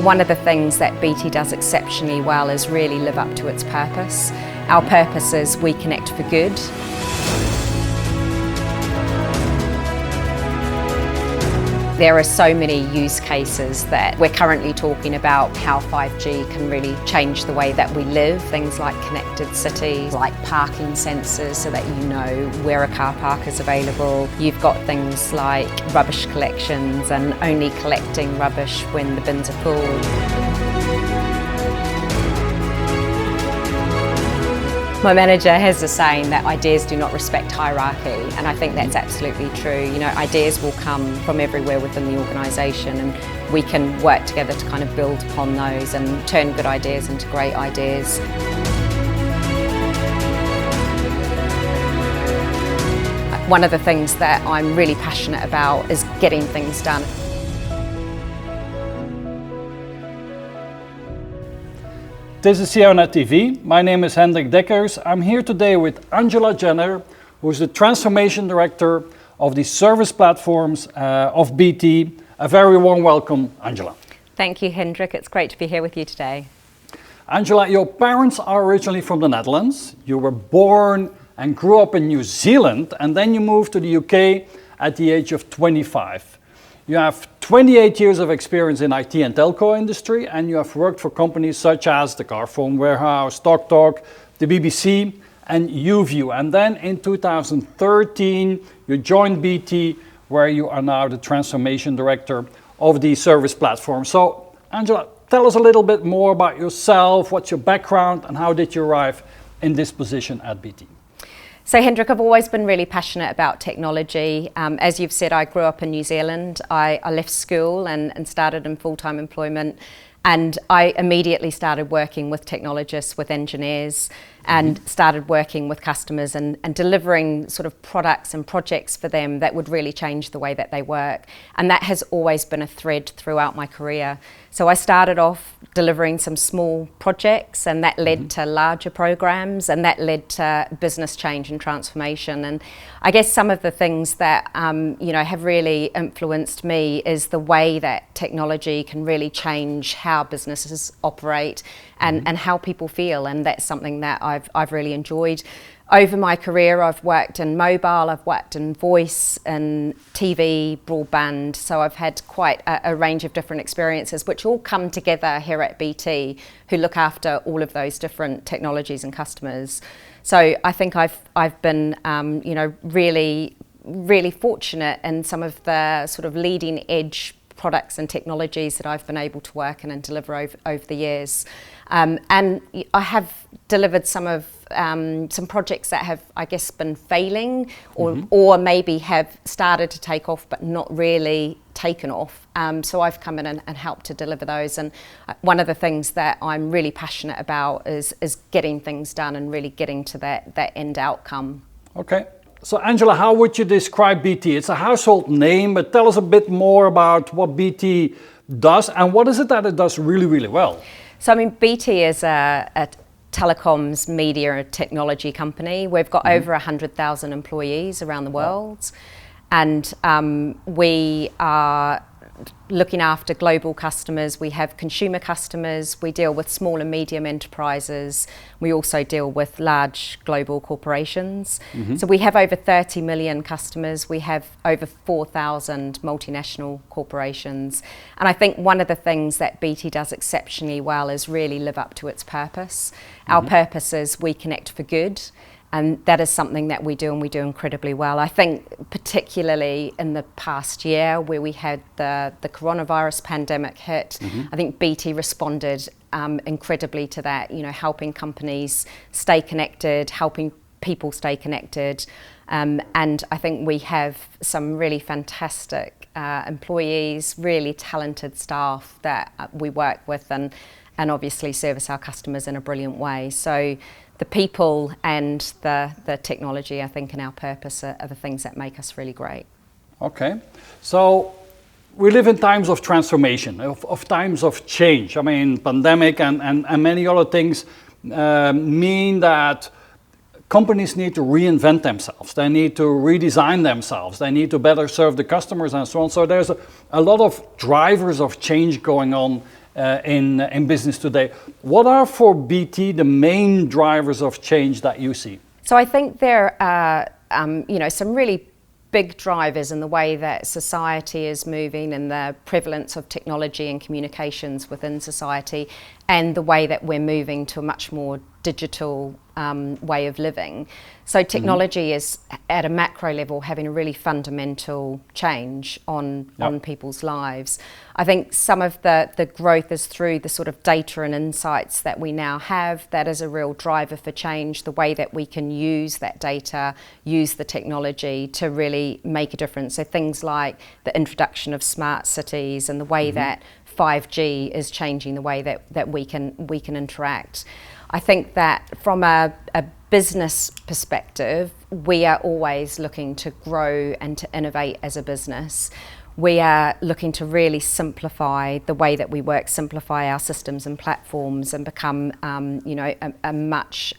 One of the things that BT does exceptionally well is really live up to its purpose. Our purpose is we connect for good. There are so many use cases that we're currently talking about how 5G can really change the way that we live. Things like connected cities, like parking sensors so that you know where a car park is available. You've got things like rubbish collections and only collecting rubbish when the bins are full. My manager has a saying that ideas do not respect hierarchy, and I think that's absolutely true. You know, ideas will come from everywhere within the organisation, and we can work together to kind of build upon those and turn good ideas into great ideas. One of the things that I'm really passionate about is getting things done. This is CIONET TV. My name is Hendrik Deckers. I'm here today with Angela Jenner, who is the Transformation Director of the Service Platforms of BT. A very warm welcome, Angela. Thank you, Hendrik. It's great to be here with you today. Angela, your parents are originally from the Netherlands. You were born and grew up in New Zealand, and then you moved to the UK at the age of 25. You have 28 years of experience in IT and telco industry, and you have worked for companies such as the Carphone Warehouse, TalkTalk, the BBC, and YouView. And then in 2013, you joined BT, where you are now the Transformation Director of the Service Platform. So, Angela, tell us a little bit more about yourself, what's your background, and how did you arrive in this position at BT? So Hendrik, I've always been really passionate about technology. As you've said, I grew up in New Zealand. I left school and started in full-time employment, and I immediately started working with technologists, with engineers, and started working with customers and delivering sort of products and projects for them that would really change the way that they work. And that has always been a thread throughout my career. So I started off delivering some small projects, and that led to larger programs, and that led to business change and transformation. And I guess some of the things that have really influenced me is the way that technology can really change how businesses operate and how people feel, and that's something that I've really enjoyed. Over my career, I've worked in mobile, I've worked in voice, and TV, broadband, so I've had quite a range of different experiences which all come together here at BT, who look after all of those different technologies and customers. So I think I've been really fortunate in some of the sort of leading edge products and technologies that I've been able to work in and deliver over the years. And I have delivered some projects that have, I guess, been failing or maybe have started to take off but not really taken off. So I've come in and helped to deliver those. And one of the things that I'm really passionate about is getting things done and really getting to that end outcome. Okay. So Angela, how would you describe BT? It's a household name, but tell us a bit more about what BT does and what is it that it does really, really well? So I mean, BT is a telecoms, media and technology company. We've got over 100,000 employees around the world, and we are looking after global customers. We have consumer customers, we deal with small and medium enterprises, we also deal with large global corporations. So we have over 30 million customers, we have over 4,000 multinational corporations, and I think one of the things that BT does exceptionally well is really live up to its purpose. Our purpose is we connect for good. And that is something that we do, and we do incredibly well. I think particularly in the past year where we had the coronavirus pandemic hit, I think BT responded incredibly to that, helping companies stay connected, helping people stay connected. And I think we have some really fantastic employees, really talented staff that we work with and obviously service our customers in a brilliant way. So the people and the technology, I think, and our purpose are the things that make us really great. Okay, so we live in times of transformation, of times of change. I mean, pandemic and many other things mean that companies need to reinvent themselves. They need to redesign themselves. They need to better serve the customers and so on. So there's a lot of drivers of change going on in business today. What are for BT the main drivers of change that you see? So I think there are some really big drivers in the way that society is moving and the prevalence of technology and communications within society, and the way that we're moving to a much more digital way of living. So technology is at a macro level having a really fundamental change on people's lives. I think some of the growth is through the sort of data and insights that we now have. That is a real driver for change, the way that we can use that data, use the technology to really make a difference. So things like the introduction of smart cities and the way that 5G is changing the way that we can interact. I think that from a business perspective, we are always looking to grow and to innovate as a business. We are looking to really simplify the way that we work, simplify our systems and platforms, and become a much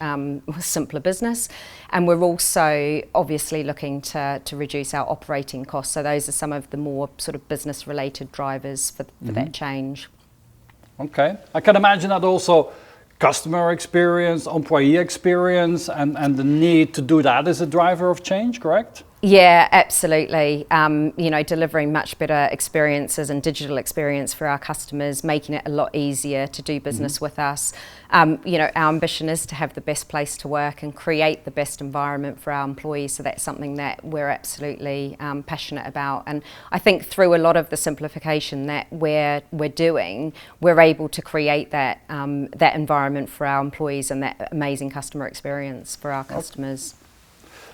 simpler business. And we're also obviously looking to reduce our operating costs. So those are some of the more sort of business related drivers for that change. Okay, I can imagine that also customer experience, employee experience, and the need to do that is a driver of change, correct? Yeah, absolutely. Delivering much better experiences and digital experience for our customers, making it a lot easier to do business with us. Our ambition is to have the best place to work and create the best environment for our employees. So that's something that we're absolutely passionate about. And I think through a lot of the simplification that we're doing, we're able to create that environment for our employees and that amazing customer experience for our customers.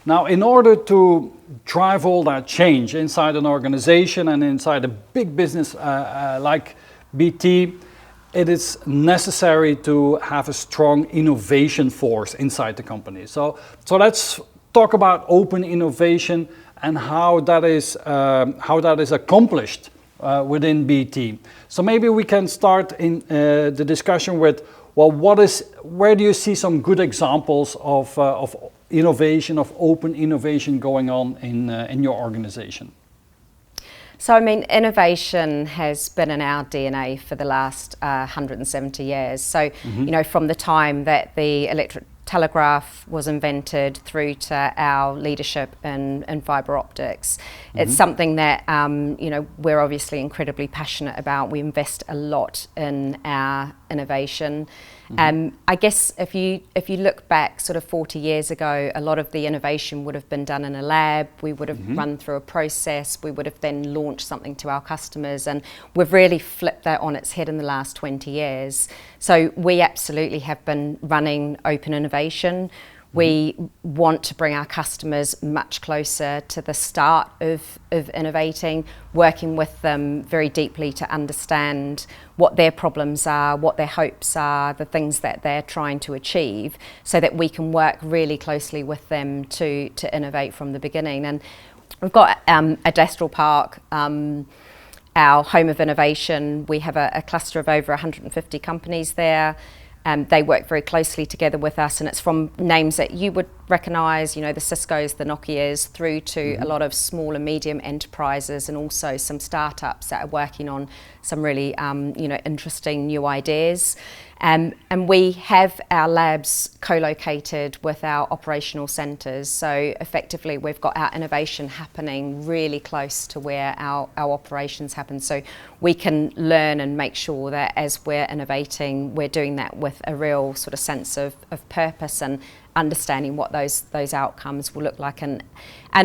Now, in order to drive all that change inside an organization and inside a big business like BT, it is necessary to have a strong innovation force inside the company. So let's talk about open innovation and how that is accomplished within BT. So maybe we can start in the discussion with, well, where do you see some good examples of innovation, of open innovation going on in your organization? So, I mean, innovation has been in our DNA for the last 170 years. So, from the time that the electric telegraph was invented through to our leadership in fibre optics. It's something that we're obviously incredibly passionate about. We invest a lot in our innovation. I guess if you look back sort of 40 years ago, a lot of the innovation would have been done in a lab. We would have run through a process. We would have then launched something to our customers, and we've really flipped that on its head in the last 20 years. So we absolutely have been running open innovation. We want to bring our customers much closer to the start of innovating, working with them very deeply to understand what their problems are, what their hopes are, the things that they're trying to achieve, so that we can work really closely with them to innovate from the beginning. And we've got Adastral Park, our home of innovation. We have a cluster of over 150 companies there. They work very closely together with us, and it's from names that you would recognise, the Ciscos, the Nokias, through to a lot of small and medium enterprises, and also some startups that are working on some really interesting new ideas. And we have our labs co-located with our operational centres, so effectively we've got our innovation happening really close to where our operations happen, so we can learn and make sure that as we're innovating, we're doing that with a real sort of sense of purpose and understanding what those outcomes will look like, and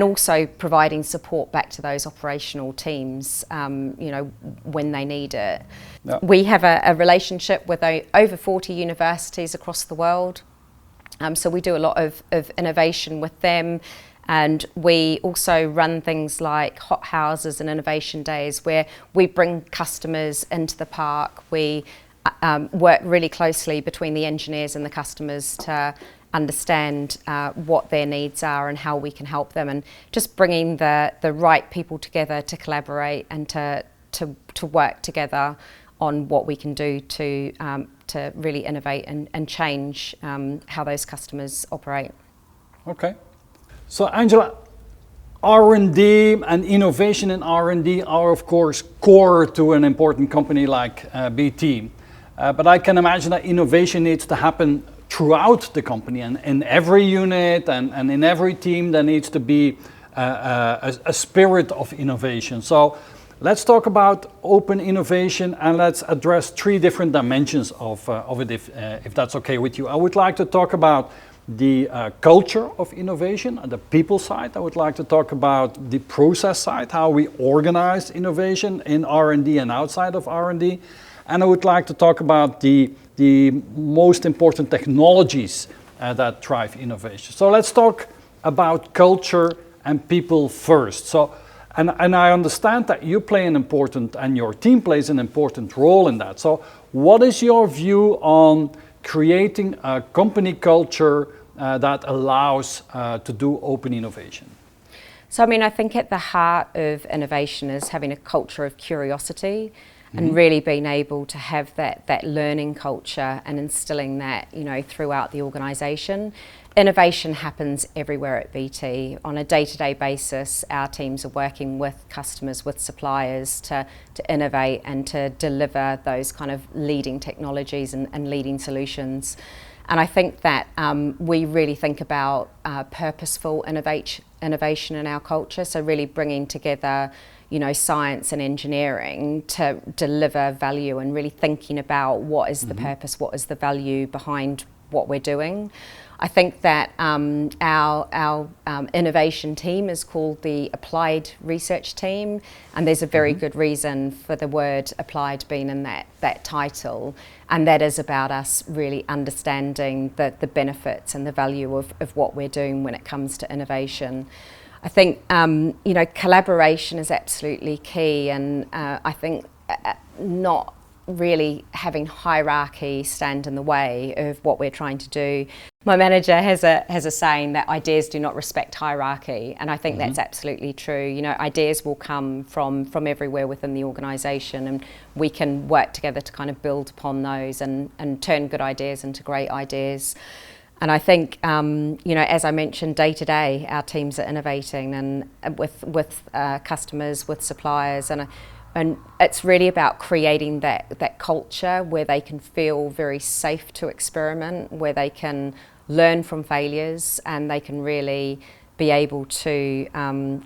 also providing support back to those operational teams, when they need it. Yep. We have a relationship with over 40 universities across the world, so we do a lot of innovation with them. And we also run things like hot houses and innovation days, where we bring customers into the park. We work really closely between the engineers and the customers to understand what their needs are and how we can help them, and just bringing the right people together to collaborate and to work together on what we can do to really innovate and change how those customers operate. Okay. So Angela, R&D and innovation in R&D are of course core to an important company like BT. but I can imagine that innovation needs to happen throughout the company, and in every unit and in every team there needs to be a spirit of innovation. So let's talk about open innovation, and let's address 3 different dimensions of it, if that's okay with you. I would like to talk about the culture of innovation, the people side. I would like to talk about the process side, how we organize innovation in R&D and outside of R&D. And I would like to talk about the most important technologies that drive innovation. So let's talk about culture and people first. So, and I understand that you play an important, and your team plays an important role in that. So what is your view on creating a company culture that allows to do open innovation? So I mean, I think at the heart of innovation is having a culture of curiosity, and really being able to have that learning culture and instilling that, you know, throughout the organisation. Innovation happens everywhere at BT. On a day-to-day basis, our teams are working with customers, with suppliers to innovate and to deliver those kind of leading technologies and leading solutions. And I think that we really think about purposeful innovation in our culture, so really bringing together, you know, science and engineering to deliver value, and really thinking about what is the purpose, what is the value behind what we're doing. I think that our innovation team is called the Applied Research Team, and there's a very good reason for the word applied being in that title, and that is about us really understanding the benefits and the value of what we're doing when it comes to innovation. I think you know, collaboration is absolutely key, and I think not really having hierarchy stand in the way of what we're trying to do. My manager has a saying that ideas do not respect hierarchy, and I think that's absolutely true. You know, ideas will come from everywhere within the organisation, and we can work together to kind of build upon those and turn good ideas into great ideas. And I think, you know, as I mentioned, day to day, our teams are innovating and with customers, with suppliers, and it's really about creating that culture where they can feel very safe to experiment, where they can learn from failures, and they can really be able to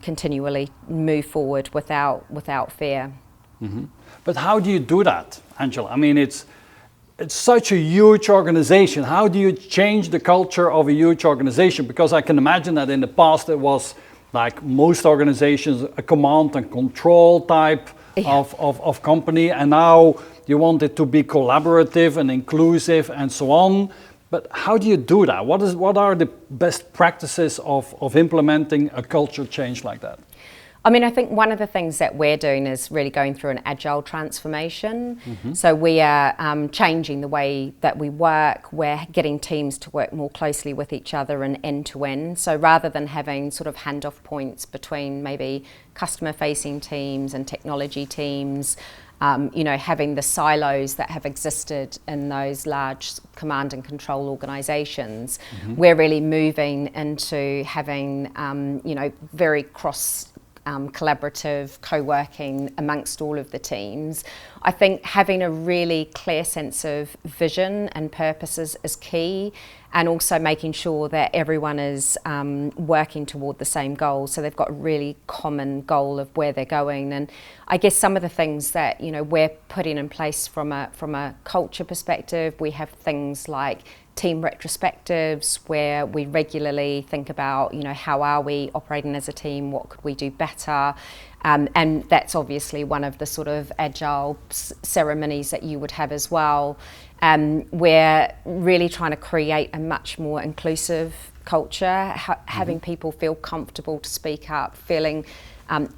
continually move forward without fear. But how do you do that, Angela? I mean, it's such a huge organization. How do you change the culture of a huge organization? Because I can imagine that in the past it was, like most organizations, a command and control type of company, and now you want it to be collaborative and inclusive and so on. But how do you do that? What are the best practices of implementing a culture change like that? I mean, I think one of the things that we're doing is really going through an agile transformation. So we are changing the way that we work. We're getting teams to work more closely with each other and end to end. So rather than having sort of handoff points between maybe customer-facing teams and technology teams, you know, having the silos that have existed in those large command and control organisations, we're really moving into having, you know, very collaborative co-working amongst all of the teams. I think having a really clear sense of vision and purposes is key, and also making sure that everyone is working toward the same goal, so they've got a really common goal of where they're going. And I guess some of the things that, you know, we're putting in place from a culture perspective, we have things like team retrospectives where we regularly think about, you know, how are we operating as a team, what could we do better, and that's obviously one of the sort of agile ceremonies that you would have as well. We're really trying to create a much more inclusive culture, having people feel comfortable to speak up, feeling,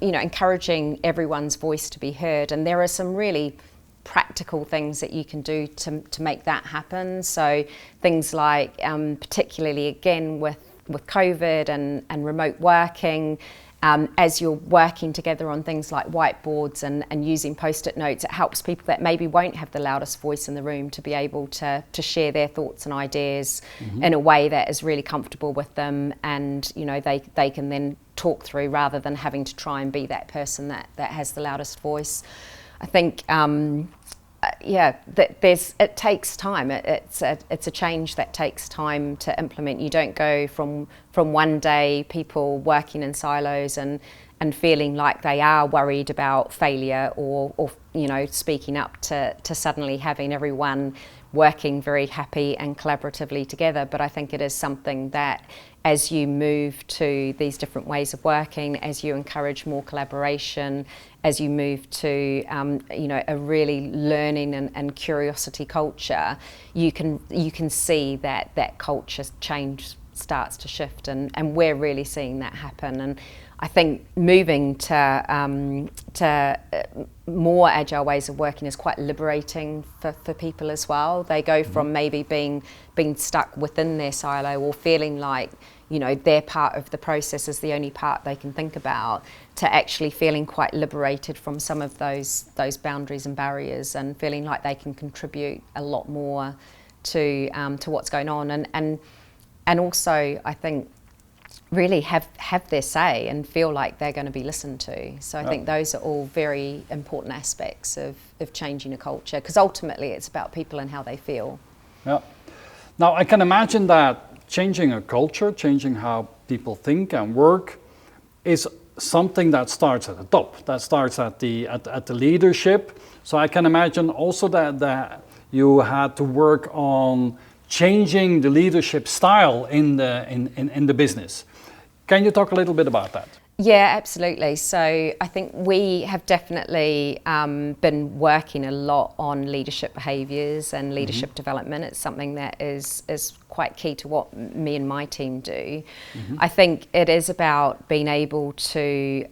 you know, encouraging everyone's voice to be heard. And there are some really practical things that you can do to make that happen. So things like, particularly again with COVID and remote working, as you're working together on things like whiteboards and using post-it notes, it helps people that maybe won't have the loudest voice in the room to be able to share their thoughts and ideas in a way that is really comfortable with them, and, you know, they can then talk through rather than having to try and be that person that has the loudest voice. I think it takes time. It's a change that takes time to implement. You don't go from one day people working in silos and feeling like they are worried about failure or speaking up to suddenly having everyone working very happy and collaboratively together. But I think it is something that as you move to these different ways of working, as you encourage more collaboration, as you move to a really learning and curiosity culture, you can see that culture change starts to shift, and we're really seeing that happen. And I think moving to more agile ways of working is quite liberating for people as well. They go from maybe being stuck within their silo or feeling like their part of the process is the only part they can think about, to actually feeling quite liberated from some of those boundaries and barriers, and feeling like they can contribute a lot more to what's going on, and also I think really have their say and feel like they're going to be listened to. So I think those are all very important aspects of changing a culture, because ultimately it's about people and how they feel. Yeah. Now I can imagine that changing a culture, changing how people think and work, is something that starts at the top, that starts at the leadership. So I can imagine also that you had to work on changing the leadership style in the business. Can you talk a little bit about that? Yeah, absolutely. So I think we have definitely been working a lot on leadership behaviours and leadership development. It's something that is quite key to what me and my team do. I think it is about being able to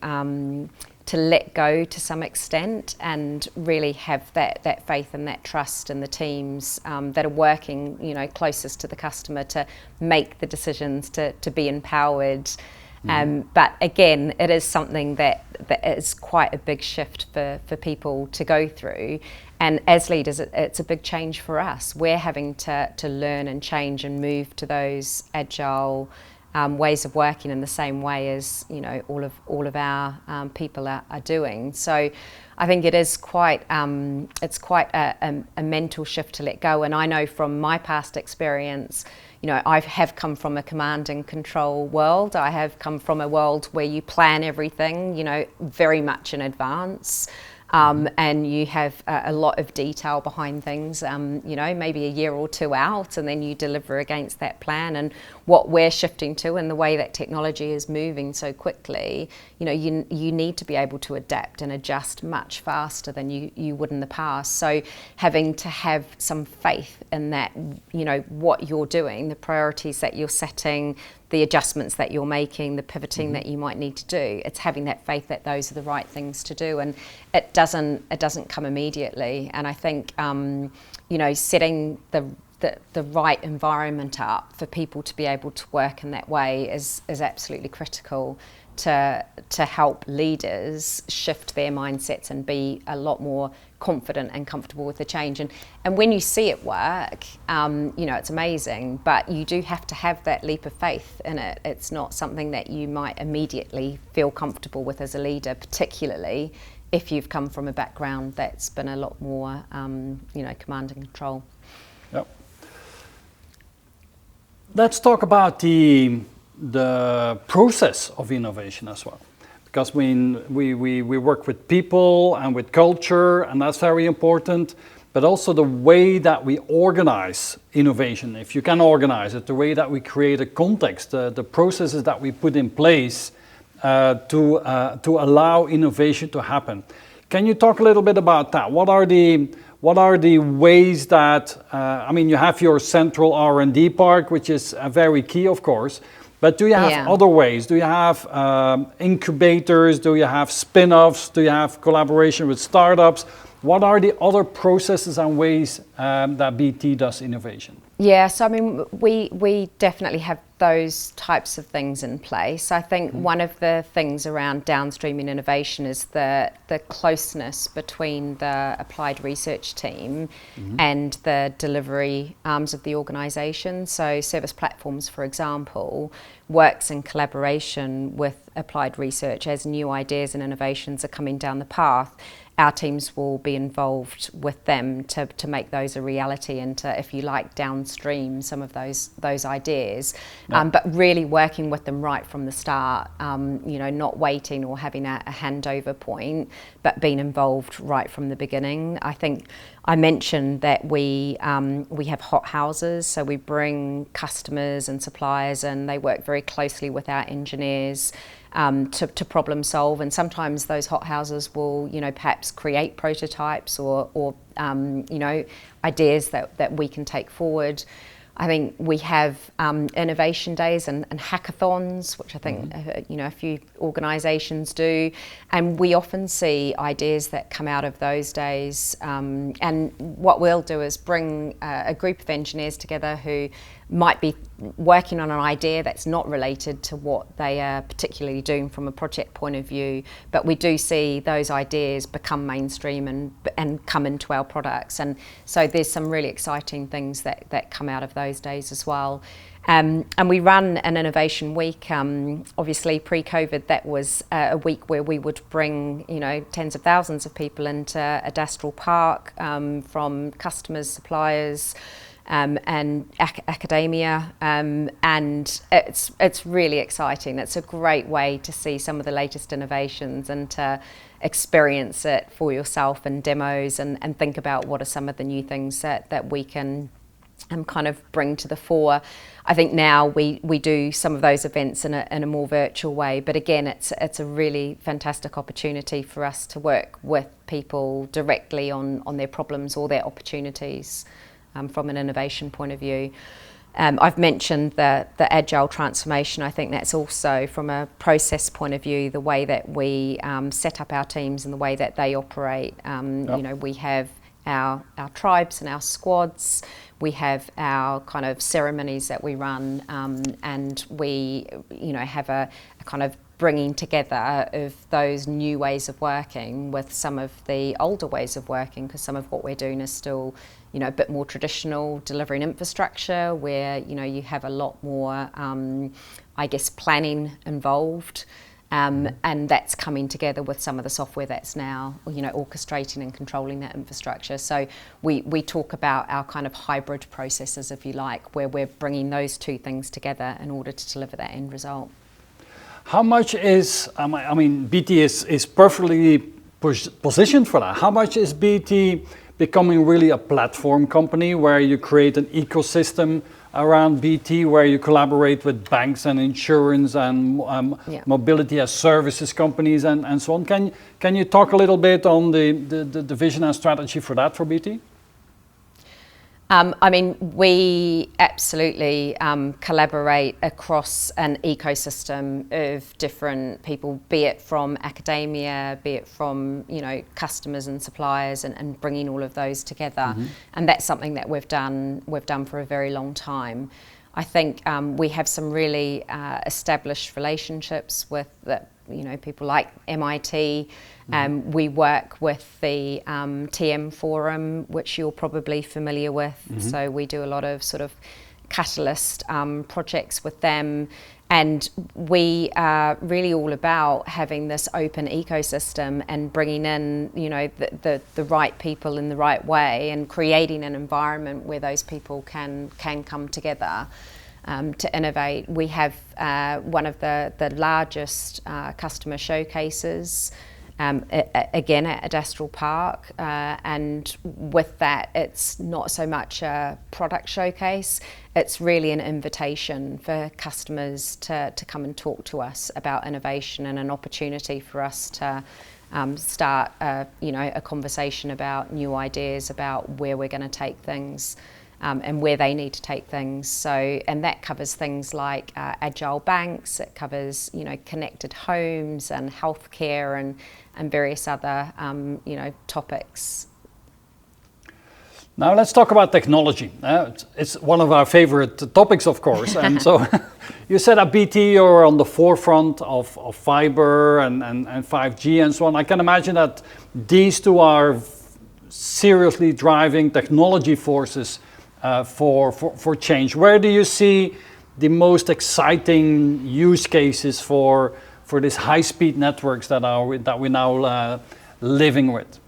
let go to some extent and really have that faith and that trust in the teams that are working closest to the customer to make the decisions, to be empowered. But again, it is something that is quite a big shift for people to go through. And as leaders, it's a big change for us. We're having to learn and change and move to those agile ways of working in the same way as all of our people are doing. So I think it is quite a mental shift to let go. And I know from my past experience, I have come from a command and control world. I have come from a world where you plan everything, very much in advance. And you have a lot of detail behind things, maybe a year or two out, and then you deliver against that plan. And what we're shifting to, and the way that technology is moving so quickly, you need to be able to adapt and adjust much faster than you would in the past. So having to have some faith in that, what you're doing, the priorities that you're setting, the adjustments that you're making, the pivoting that you might need to do, it's having that faith that those are the right things to do, and it doesn't come immediately. And I think setting the right environment up for people to be able to work in that way is absolutely critical to help leaders shift their mindsets and be a lot more confident and comfortable with the change. And when you see it work, it's amazing, but you do have to have that leap of faith in it. It's not something that you might immediately feel comfortable with as a leader, particularly if you've come from a background that's been a lot more, command and control. Yep. Let's talk about the process of innovation as well, because we work with people and with culture, and that's very important, but also the way that we organize innovation, if you can organize it, the way that we create a context, the processes that we put in place to allow innovation to happen. Can you talk a little bit about that? What are the ways that, you have your central R&D part, which is very key, of course, but do you have other ways? Do you have incubators? Do you have spin-offs? Do you have collaboration with startups? What are the other processes and ways that BT does innovation? Yeah, so we definitely have those types of things in place. I think one of the things around downstreaming innovation is the closeness between the applied research team and the delivery arms of the organisation. So Service Platforms, for example, works in collaboration with applied research as new ideas and innovations are coming down the path. Our teams will be involved with them to make those a reality and to, if you like, downstream some of those ideas, but really working with them right from the start, not waiting or having a handover point, but being involved right from the beginning. I think I mentioned that we have hot houses, so we bring customers and suppliers and they work very closely with our engineers to problem solve, and sometimes those hot houses will, perhaps create prototypes or ideas that we can take forward. I think we have innovation days and hackathons, which I think a few organisations do, and we often see ideas that come out of those days. And what we'll do is bring a group of engineers together who might be working on an idea that's not related to what they are particularly doing from a project point of view, but we do see those ideas become mainstream and come into our products, and so there's some really exciting things that come out of those days as well. And we run an innovation week. Obviously pre-COVID that was a week where we would bring tens of thousands of people into Industrial Park, from customers, suppliers, and academia, and it's really exciting. It's a great way to see some of the latest innovations and to experience it for yourself and demos and think about what are some of the new things that we can kind of bring to the fore. I think now we do some of those events in a more virtual way, but again it's a really fantastic opportunity for us to work with people directly on their problems or their opportunities. From an innovation point of view. I've mentioned the agile transformation. I think that's also from a process point of view, the way that we set up our teams and the way that they operate. We have our tribes and our squads, we have our kind of ceremonies that we run, and we have a kind of bringing together of those new ways of working with some of the older ways of working, because some of what we're doing is still a bit more traditional, delivering infrastructure where you have a lot more planning involved, and that's coming together with some of the software that's now orchestrating and controlling that infrastructure. So we talk about our kind of hybrid processes, if you like, where we're bringing those two things together in order to deliver that end result. How much is, BT is perfectly positioned for that. How much is BT becoming really a platform company where you create an ecosystem around BT, where you collaborate with banks and insurance and mobility as services companies and so on? Can you talk a little bit on the vision and strategy for that for BT? We absolutely collaborate across an ecosystem of different people, be it from academia, be it from customers and suppliers, and bringing all of those together. And that's something that we've done for a very long time. I think we have some really established relationships with people like MIT. We work with the TM Forum, which you're probably familiar with. So we do a lot of sort of catalyst projects with them. And we are really all about having this open ecosystem and bringing in, the right people in the right way and creating an environment where those people can come together to innovate. We have one of the largest customer showcases, again at Industrial Park, and with that it's not so much a product showcase, it's really an invitation for customers to come and talk to us about innovation and an opportunity for us to start a conversation about new ideas about where we're going to take things. And where they need to take things. So, and that covers things like agile banks, it covers, connected homes and healthcare and various other, topics. Now let's talk about technology. It's one of our favorite topics, of course. And so you said at BT you're on the forefront of fiber and 5G and so on. I can imagine that these two are seriously driving technology forces for change. Where do you see the most exciting use cases for these high-speed networks that we're now living with?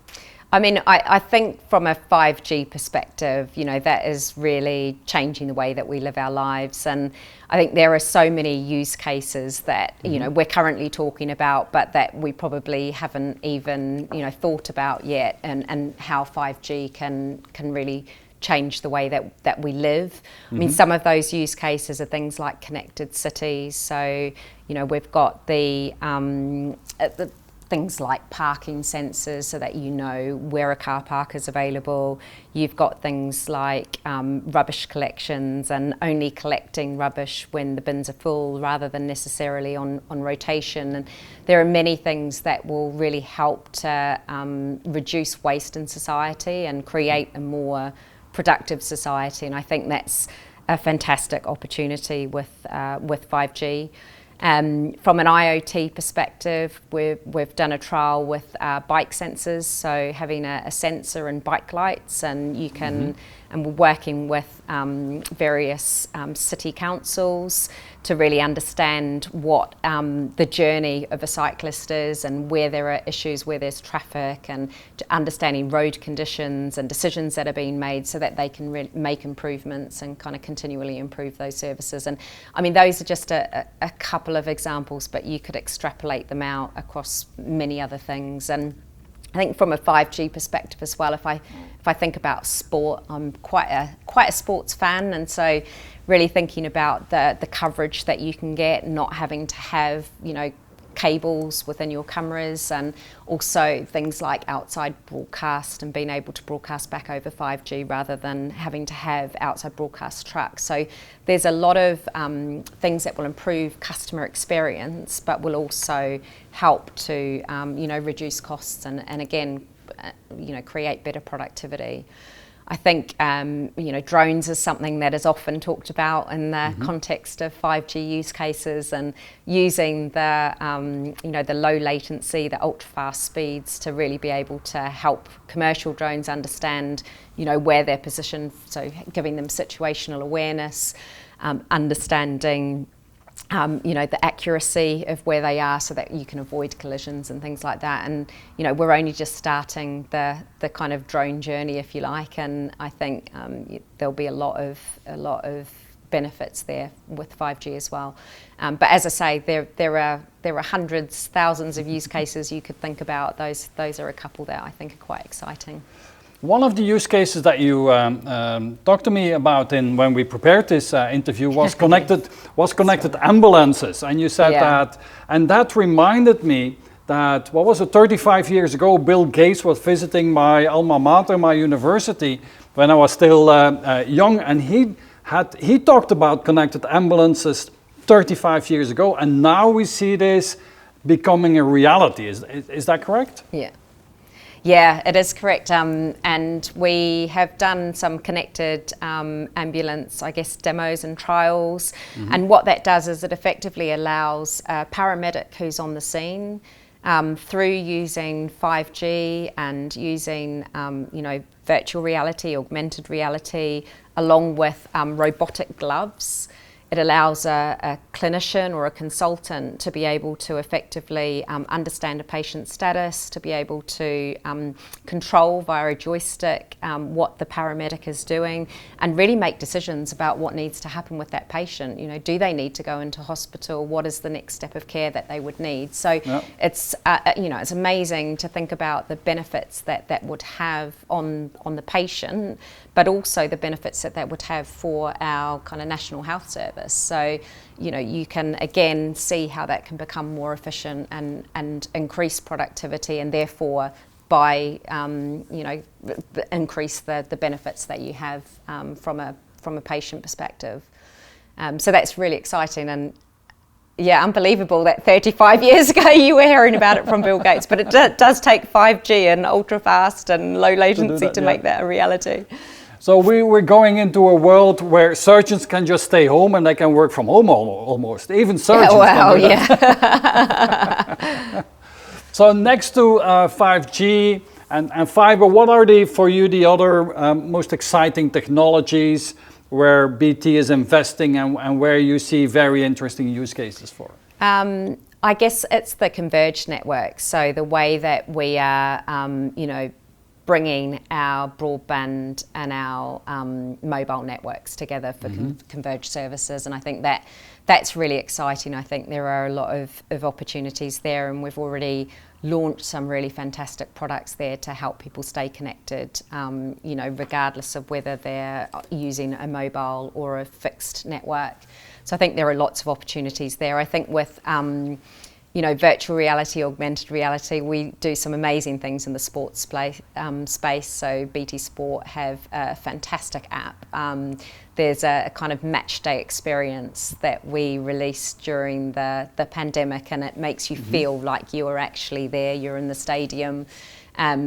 I mean, I think from a 5G perspective, that is really changing the way that we live our lives. And I think there are so many use cases that, we're currently talking about, but that we probably haven't even, thought about yet, and how 5G can really change the way that we live. I mean, some of those use cases are things like connected cities. So, we've got the things like parking sensors so that where a car park is available. You've got things like rubbish collections and only collecting rubbish when the bins are full rather than necessarily on rotation. And there are many things that will really help to reduce waste in society and create a more productive society. And I think that's a fantastic opportunity with 5G. From an IoT perspective, we've done a trial with bike sensors, so having a sensor in bike lights, and you can, and we're working with various city councils to really understand what the journey of a cyclist is and where there are issues, where there's traffic, and understanding road conditions and decisions that are being made so that they can make improvements and kind of continually improve those services. And I mean, those are just a couple of examples, but you could extrapolate them out across many other things. And I think from a 5G perspective as well, if I think about sport, I'm quite a sports fan, and so really thinking about the coverage that you can get, not having to have cables within your cameras, and also things like outside broadcast and being able to broadcast back over 5G rather than having to have outside broadcast trucks. So there's a lot of things that will improve customer experience, but will also help to reduce costs and again create better productivity. I think drones is something that is often talked about in the context of 5G use cases, and using the low latency, the ultra fast speeds to really be able to help commercial drones understand where they're positioned. So giving them situational awareness, understanding the accuracy of where they are so that you can avoid collisions and things like that. And we're only just starting the kind of drone journey, if you like, and I think there'll be a lot of benefits there with 5G as well. But as I say, there are hundreds, thousands of use cases you could think about. Those are a couple that I think are quite exciting. One of the use cases that you talked to me about when we prepared this interview was connected ambulances, and you said that, and that reminded me that 35 years ago, Bill Gates was visiting my alma mater, my university, when I was still young, and he talked about connected ambulances 35 years ago, and now we see this becoming a reality. Is that correct? Yeah. Yeah, it is correct, and we have done some connected ambulance, demos and trials, and what that does is it effectively allows a paramedic who's on the scene, through using 5G and using virtual reality, augmented reality, along with robotic gloves. It allows a clinician or a consultant to be able to effectively understand a patient's status, to be able to control via a joystick what the paramedic is doing, and really make decisions about what needs to happen with that patient. Do they need to go into hospital? What is the next step of care that they would need? So it's it's amazing to think about the benefits that would have on the patient, but also the benefits that would have for our kind of national health service. So, you can again see how that can become more efficient and increase productivity, and therefore by increase the benefits that you have from a patient perspective. So that's really exciting, and unbelievable that 35 years ago you were hearing about it from Bill Gates, but it does take 5G and ultra fast and low latency to make that a reality. So we're going into a world where surgeons can just stay home and they can work from home almost. Even surgeons can do that. So next to 5G and fiber, what are for you the other most exciting technologies where BT is investing and where you see very interesting use cases for? I guess it's the converged network. So the way that we are, bringing our broadband and our mobile networks together for converged services, and I think that's really exciting. I think there are a lot of opportunities there, and we've already launched some really fantastic products there to help people stay connected, regardless of whether they're using a mobile or a fixed network. So I think there are lots of opportunities there. I think with virtual reality, augmented reality, we do some amazing things in the sports space. So BT Sport have a fantastic app. There's a kind of match day experience that we released during the pandemic, and it makes you feel like you are actually there, you're in the stadium.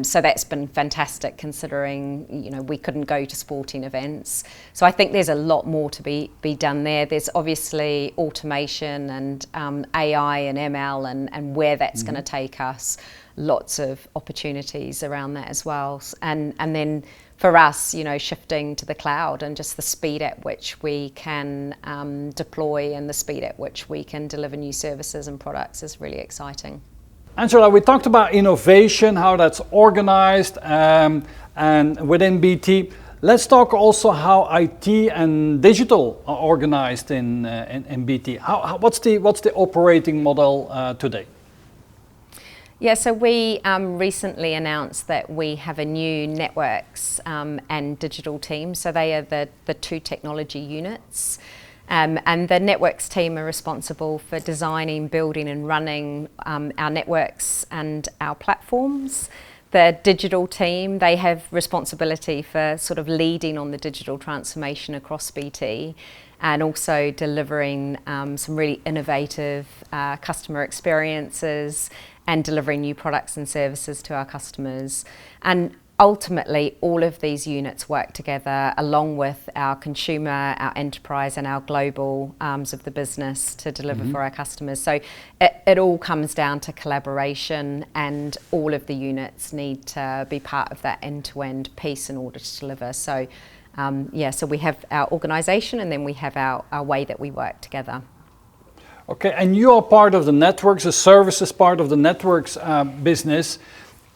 So that's been fantastic, considering we couldn't go to sporting events. So I think there's a lot more to be done there. There's obviously automation and AI and ML and where that's going to take us. Lots of opportunities around that as well. And then for us, shifting to the cloud and just the speed at which we can deploy and the speed at which we can deliver new services and products is really exciting. Angela, we talked about innovation, how that's organized, and within BT. Let's talk also how IT and digital are organized in BT. What's the operating model today? Yeah, so we recently announced that we have a new networks and digital team. So they are the two technology units. And the networks team are responsible for designing, building and running our networks and our platforms. The digital team, they have responsibility for sort of leading on the digital transformation across BT and also delivering some really innovative customer experiences and delivering new products and services to our customers. And ultimately, all of these units work together along with our consumer, our enterprise and our global arms of the business to deliver for our customers. So it all comes down to collaboration, and all of the units need to be part of that end-to-end piece in order to deliver. So so we have our organisation and then we have our way that we work together. Okay, and you are part of the networks, the services part of the networks business.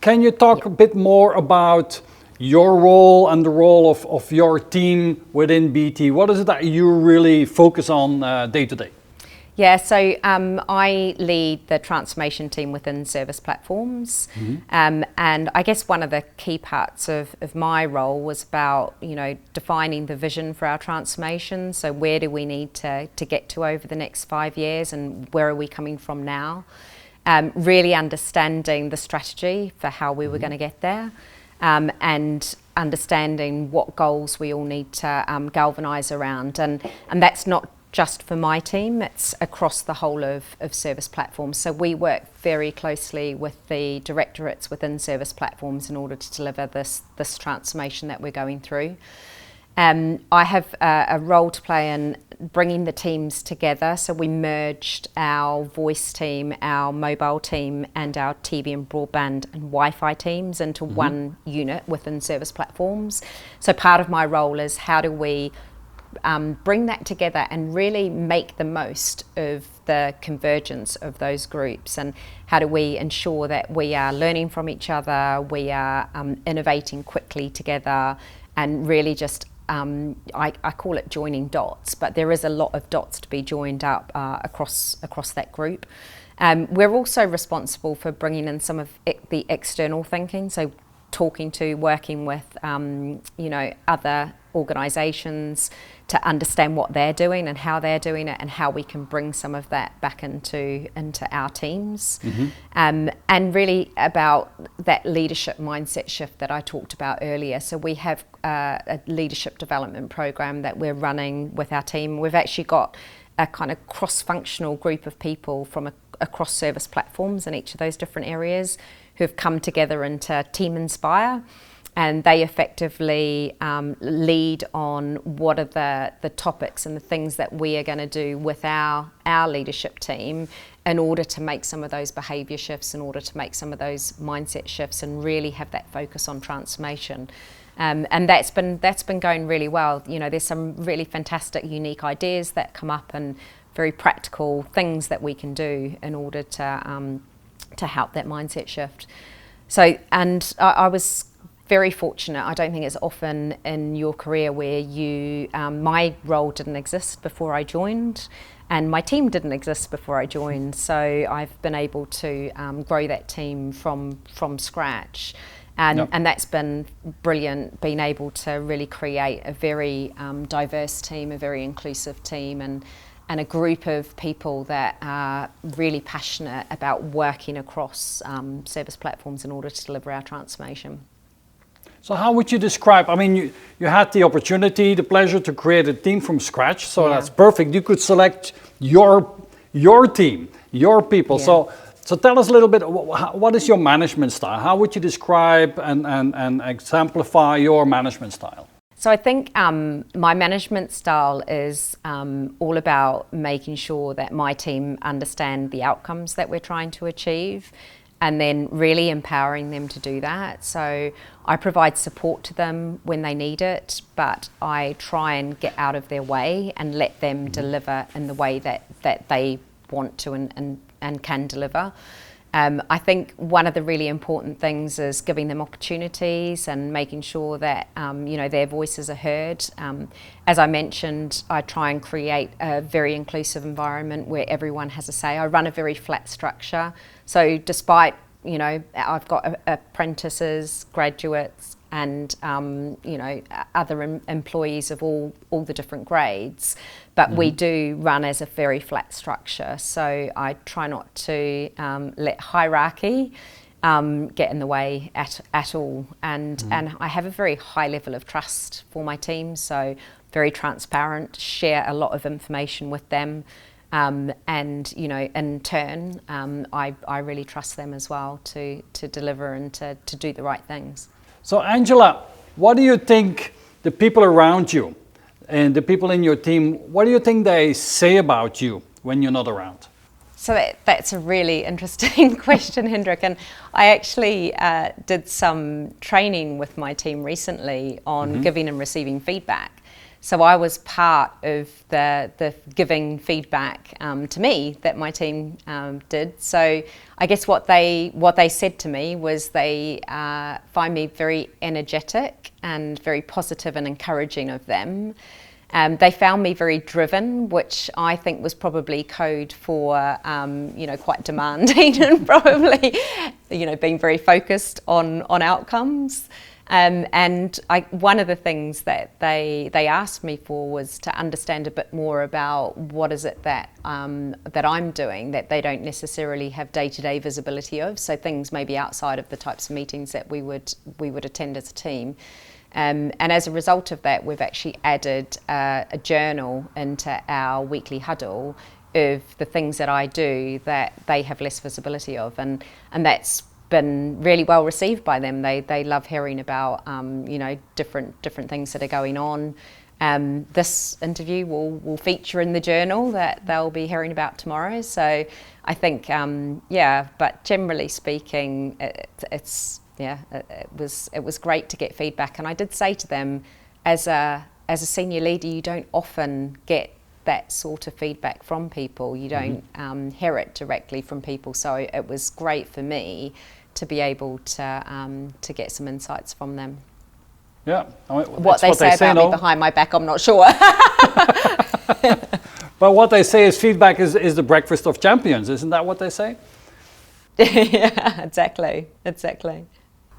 Can you talk a bit more about your role and the role of your team within BT? What is it that you really focus on day to day? Yeah, so I lead the transformation team within service platforms. And I guess one of the key parts of my role was about, defining the vision for our transformation. So where do we need to get to over the next 5 years, and where are we coming from now? Really understanding the strategy for how we were going to get there, and understanding what goals we all need to galvanise around. And that's not just for my team, it's across the whole of service platforms. So we work very closely with the directorates within service platforms in order to deliver this transformation that we're going through. I have a role to play in bringing the teams together. So we merged our voice team, our mobile team and our TV and broadband and Wi-Fi teams into one unit within service platforms. So part of my role is how do we bring that together and really make the most of the convergence of those groups, and how do we ensure that we are learning from each other, we are innovating quickly together, and really just I call it joining dots, but there is a lot of dots to be joined up across that group. We're also responsible for bringing in some of the external thinking, so working with other organisations to understand what they're doing and how they're doing it, and how we can bring some of that back into our teams. And really about that leadership mindset shift that I talked about earlier. So we have a leadership development program that we're running with our team. We've actually got a kind of cross-functional group of people from across service platforms in each of those different areas who have come together into Team Inspire. and they effectively lead on what are the topics and the things that we are going to do with our leadership team in order to make some of those behaviour shifts, in order to make some of those mindset shifts, and really have that focus on transformation. And that's been going really well. You know, there's some really fantastic, unique ideas that come up, and very practical things that we can do in order to help that mindset shift. So, and I was very fortunate. I don't think it's often in your career where you, my role didn't exist before I joined, and my team didn't exist before I joined. So I've been able to grow that team from scratch. And that's been brilliant, being able to really create a very diverse team, a very inclusive team, and a group of people that are really passionate about working across service platforms in order to deliver our transformation. So how would you describe, I mean, you had the opportunity, the pleasure to create a team from scratch, so that's perfect. You could select your team, your people. Yeah. So tell us a little bit, what is your management style? How would you describe and exemplify your management style? So I think my management style is all about making sure that my team understand the outcomes that we're trying to achieve, and then really empowering them to do that. So I provide support to them when they need it, but I try and get out of their way and let them deliver in the way that they want to and can deliver. I think one of the really important things is giving them opportunities and making sure that their voices are heard. As I mentioned, I try and create a very inclusive environment where everyone has a say. I run a very flat structure, so despite I've got apprentices, graduates, and other employees of all the different grades, but we do run as a very flat structure. So I try not to let hierarchy get in the way at all, and I have a very high level of trust for my team. So very transparent, share a lot of information with them. And in turn, I really trust them as well to deliver and to do the right things. So Angela, what do you think the people around you and the people in your team, what do you think they say about you when you're not around? So that's a really interesting question, Hendrik. And I actually did some training with my team recently on giving and receiving feedback. So I was part of the giving feedback to me that my team did. So I guess what they said to me was they find me very energetic and very positive and encouraging of them. They found me very driven, which I think was probably code for quite demanding and probably being very focused on outcomes. And one of the things that they asked me for was to understand a bit more about what is it that I'm doing that they don't necessarily have day-to-day visibility of. So things maybe outside of the types of meetings that we would attend as a team. And as a result of that, we've actually added a journal into our weekly huddle of the things that I do that they have less visibility of, and that's been really well received by them. They love hearing about different things that are going on. This interview will feature in the journal that they'll be hearing about tomorrow. So I think but generally speaking, it was great to get feedback. And I did say to them, as a senior leader, you don't often get that sort of feedback from people. You don't hear it directly from people. So it was great for me to be able to get some insights from them. Yeah, what they say about me behind my back, I'm not sure. But what they say is feedback is the breakfast of champions. Isn't that what they say? Yeah, exactly.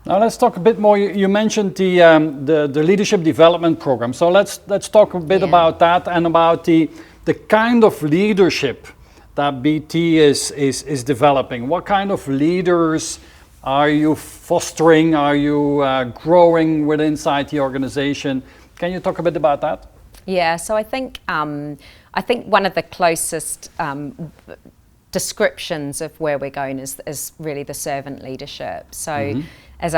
Now let's talk a bit more. You mentioned the leadership development program. So let's talk a bit about that and about the kind of leadership that BT is developing. What kind of leaders are you fostering? Are you growing inside the organization? Can you talk a bit about that? Yeah. So I think one of the closest descriptions of where we're going is really the servant leadership. So as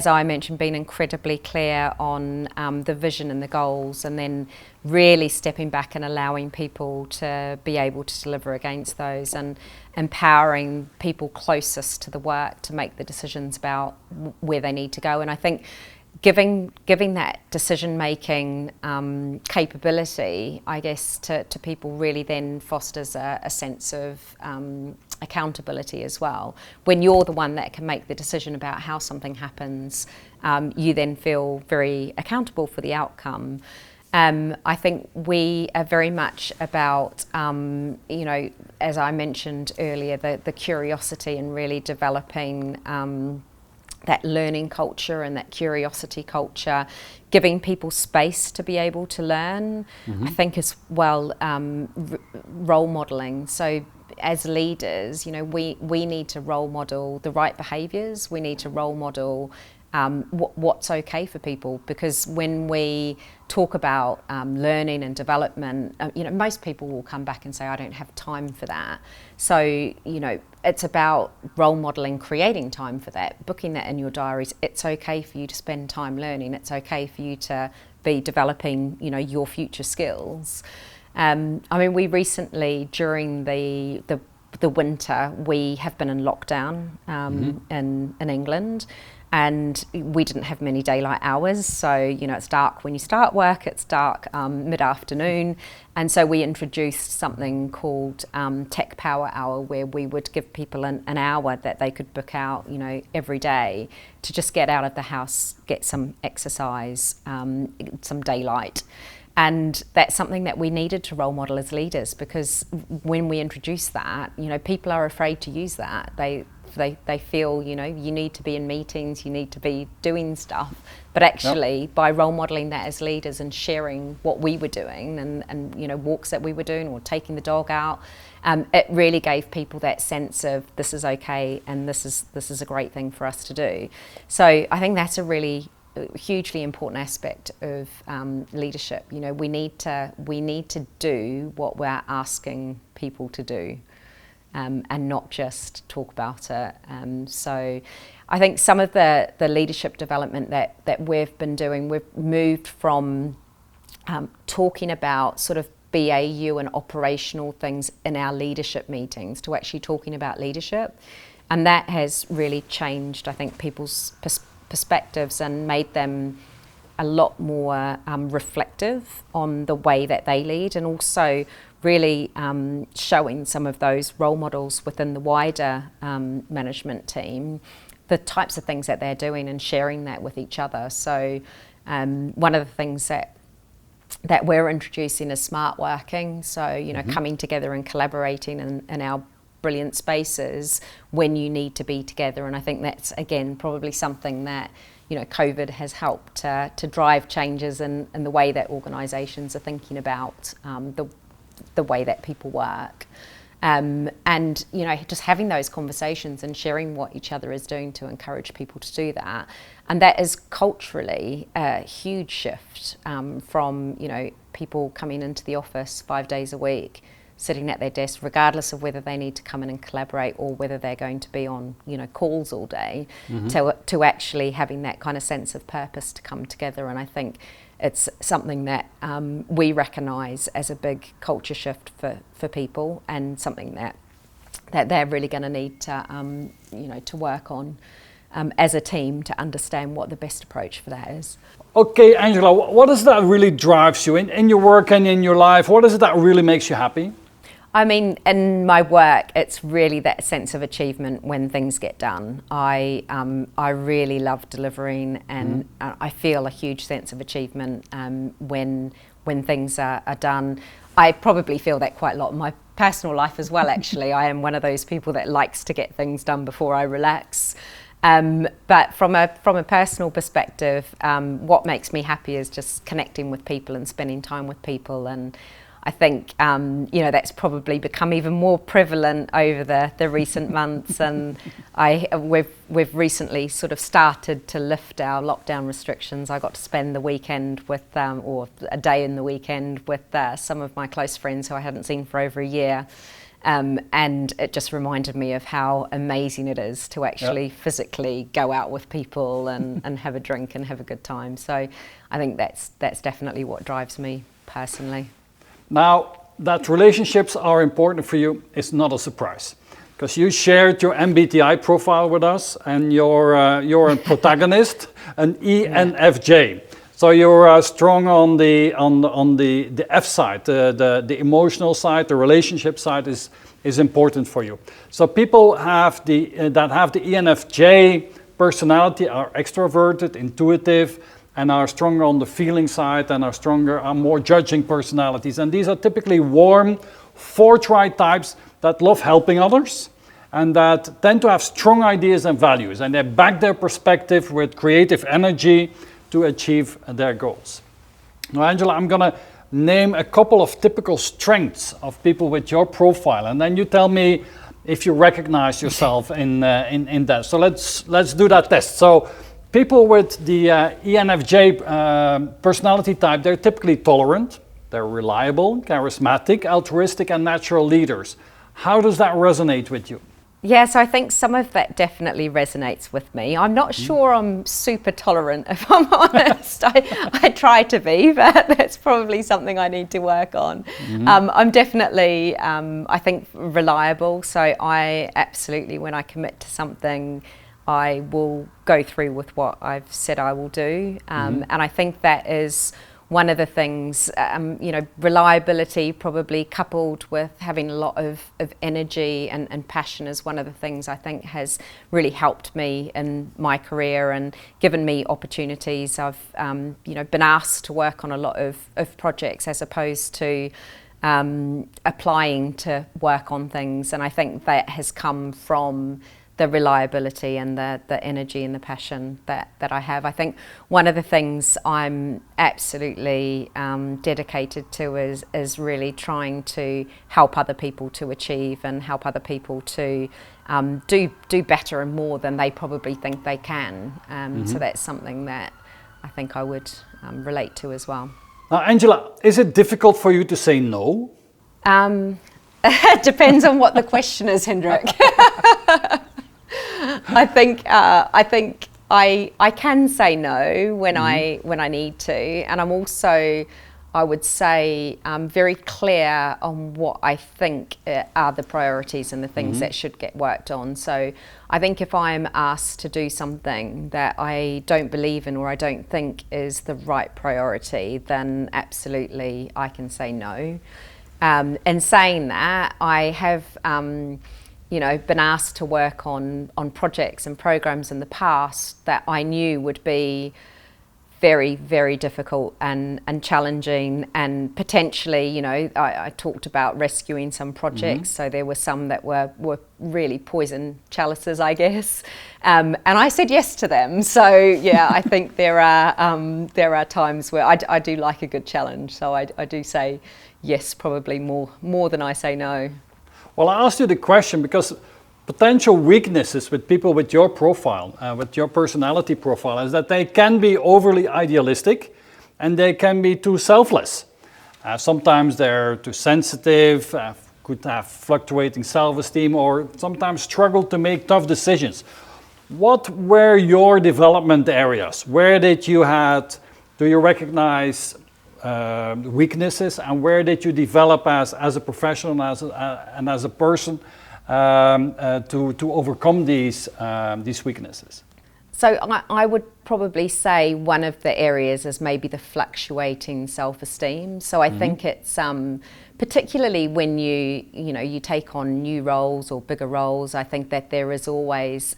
I mentioned, being incredibly clear on the vision and the goals, and then really stepping back and allowing people to be able to deliver against those, and empowering people closest to the work to make the decisions about where they need to go. And I think giving that decision-making capability, I guess, to people really then fosters a sense of accountability as well. When you're the one that can make the decision about how something happens, you then feel very accountable for the outcome. I think we are very much about, as I mentioned earlier, the curiosity and really developing that learning culture and that curiosity culture, giving people space to be able to learn. I think as well, role modelling. So as leaders, we need to role model the right behaviours. We need to role model what's okay for people, because when we talk about learning and development, most people will come back and say, I don't have time for that. So, it's about role modelling, creating time for that, booking that in your diaries. It's okay for you to spend time learning. It's okay for you to be developing, your future skills. We recently, during the winter, we have been in lockdown in England. And we didn't have many daylight hours, so it's dark when you start work, it's dark mid-afternoon, and so we introduced something called Tech Power Hour, where we would give people an hour that they could book out, every day to just get out of the house, get some exercise, some daylight. And that's something that we needed to role model as leaders, because when we introduce that, people are afraid to use that. They feel, you need to be in meetings, you need to be doing stuff. But actually, by role modelling that as leaders and sharing what we were doing and walks that we were doing or taking the dog out, it really gave people that sense of this is okay and this is a great thing for us to do. So I think that's a really hugely important aspect of leadership. We need to do what we're asking people to do. And not just talk about it. So I think some of the leadership development that we've been doing, we've moved from talking about sort of BAU and operational things in our leadership meetings to actually talking about leadership. And that has really changed, I think, people's perspectives and made them a lot more reflective on the way that they lead, and also really showing some of those role models within the wider management team, the types of things that they're doing and sharing that with each other. So one of the things that we're introducing is smart working. So, coming together and collaborating in our brilliant spaces when you need to be together. And I think that's, again, probably something that COVID has helped to drive changes in the way that organisations are thinking about the way that people work. And just having those conversations and sharing what each other is doing to encourage people to do that. And that is culturally a huge shift from people coming into the office 5 days a week, sitting at their desk, regardless of whether they need to come in and collaborate or whether they're going to be on calls all day, to actually having that kind of sense of purpose to come together. And I think it's something that we recognise as a big culture shift for people, and something that they're really going to need to work on as a team to understand what the best approach for that is. Okay, Angela, what is it that really drives you in your work and in your life? What is it that really makes you happy? In my work, it's really that sense of achievement when things get done. I really love delivering, and I feel a huge sense of achievement when things are done. I probably feel that quite a lot in my personal life as well, actually. I am one of those people that likes to get things done before I relax. But from a personal perspective, what makes me happy is just connecting with people and spending time with people. And I think that's probably become even more prevalent over the recent months. And we've recently sort of started to lift our lockdown restrictions. I got to spend the weekend with, or a day in the weekend with some of my close friends who I hadn't seen for over a year. And it just reminded me of how amazing it is to actually physically go out with people and have a drink and have a good time. So I think that's definitely what drives me personally. Now, that relationships are important for you is not a surprise, because you shared your MBTI profile with us, and you're a protagonist, an ENFJ. So you're strong on the F side, the emotional side, the relationship side is important for you. So people that have the ENFJ personality are extroverted, intuitive, and are stronger on the feeling side, and are more judging personalities. And these are typically warm, forthright types that love helping others and that tend to have strong ideas and values, and they back their perspective with creative energy to achieve their goals. Now, Angela, I'm going to name a couple of typical strengths of people with your profile, and then you tell me if you recognize yourself in that. So let's do that test. So people with the ENFJ personality type, they're typically tolerant, they're reliable, charismatic, altruistic, and natural leaders. How does that resonate with you? Yeah, so I think some of that definitely resonates with me. I'm not sure I'm super tolerant, if I'm honest. I try to be, but that's probably something I need to work on. I'm definitely, I think, reliable. So I absolutely, when I commit to something, I will go through with what I've said I will do. And I think that is one of the things, reliability probably coupled with having a lot of energy and passion is one of the things I think has really helped me in my career and given me opportunities. I've, been asked to work on a lot of projects as opposed to applying to work on things. And I think that has come from the reliability and the energy and the passion that I have. I think one of the things I'm absolutely dedicated to is really trying to help other people to achieve and help other people to do better and more than they probably think they can. So that's something that I think I would relate to as well. Now, Angela, is it difficult for you to say no? It depends on what the question is, Hendrik. I think I can say no when I need to, and I'm also, I would say, very clear on what I think are the priorities and the things that should get worked on. So I think if I'm asked to do something that I don't believe in or I don't think is the right priority, then absolutely I can say no. And saying that, I have been asked to work on projects and programs in the past that I knew would be very, very difficult and challenging, and potentially, I talked about rescuing some projects, so there were some that were really poison chalices, I guess, and I said yes to them. So yeah, I think there are times where I do like a good challenge, so I do say yes, probably more than I say no. Well, I asked you the question because potential weaknesses with people with your profile, with your personality profile, is that they can be overly idealistic and they can be too selfless. Sometimes they're too sensitive, could have fluctuating self-esteem, or sometimes struggle to make tough decisions. What were your development areas? Where did you do you recognize weaknesses, and where did you develop as a professional and as a person to overcome these weaknesses? So I would probably say one of the areas is maybe the fluctuating self-esteem. So I think it's particularly when you take on new roles or bigger roles, I think that there is always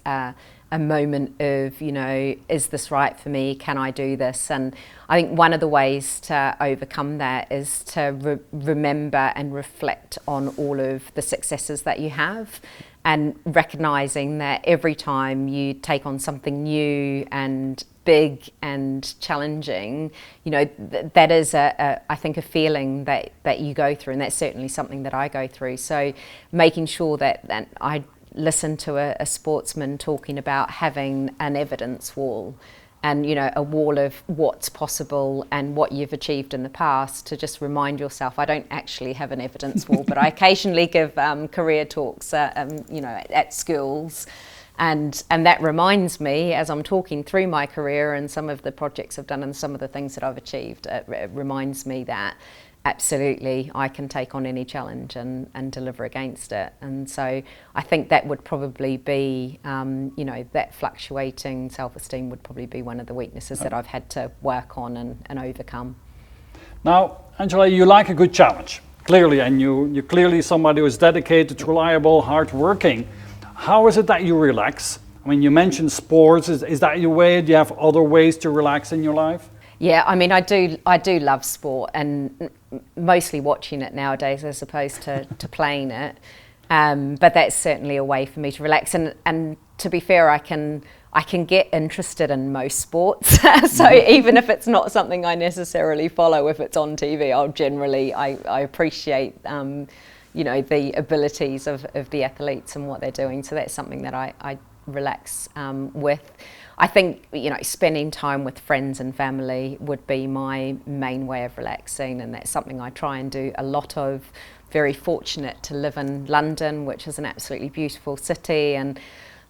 a moment of, is this right for me? Can I do this? And I think one of the ways to overcome that is to remember and reflect on all of the successes that you have, and recognizing that every time you take on something new and big and challenging, that is I think a feeling that you go through, and that's certainly something that I go through. So making sure that I listen to a sportsman talking about having an evidence wall, and a wall of what's possible and what you've achieved in the past, to just remind yourself. I don't actually have an evidence wall, but I occasionally give career talks at schools. And that reminds me, as I'm talking through my career and some of the projects I've done and some of the things that I've achieved, it reminds me that absolutely I can take on any challenge and deliver against it. And so I think that would probably be, that fluctuating self-esteem would probably be one of the weaknesses that I've had to work on and overcome. Now, Angela, you like a good challenge, clearly, and you're clearly somebody who is dedicated, reliable, hardworking. How is it that you relax? I mean, you mentioned sports. Is that your way? Do you have other ways to relax in your life? Yeah, I mean, I do love sport, and mostly watching it nowadays as opposed to playing it. But that's certainly a way for me to relax. And to be fair, I can get interested in most sports. So even if it's not something I necessarily follow, if it's on TV, I appreciate the abilities of the athletes and what they're doing. So that's something that I relax with. I think, spending time with friends and family would be my main way of relaxing, and that's something I try and do a lot of. Very fortunate to live in London, which is an absolutely beautiful city and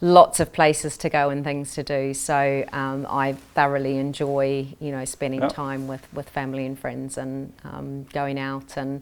lots of places to go and things to do. So I thoroughly enjoy, spending time with family and friends and going out and